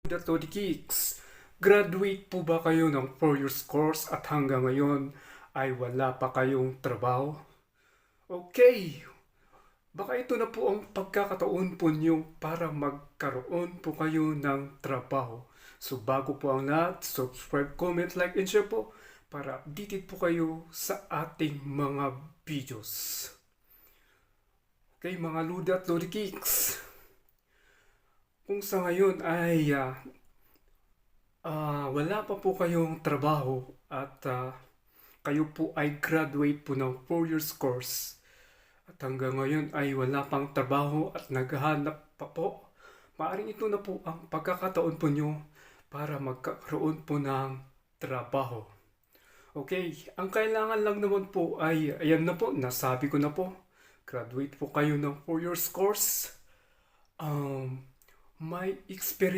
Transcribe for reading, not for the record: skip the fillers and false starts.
Tony Kicks, graduate po ba kayo ng 4 years course at hanggang ngayon ay wala pa kayong trabaho? Okay, baka ito na po ang pagkakataon po niyo para magkaroon po kayo ng trabaho. So bago po ang lahat, subscribe, comment, like, and share po para updated po kayo sa ating mga videos. Okay mga Luda at Lodi Kicks, kung sa ngayon ay wala pa po kayong trabaho at kayo po ay graduate po ng 4 years course at hanggang ngayon ay wala pang trabaho at naghahanap pa po, maaaring ito na po ang pagkakataon po nyo para magkaroon po ng trabaho. Okay, ang kailangan lang naman po ay, ayan na po, nasabi ko na po, graduate po kayo ng 4 years course, may experience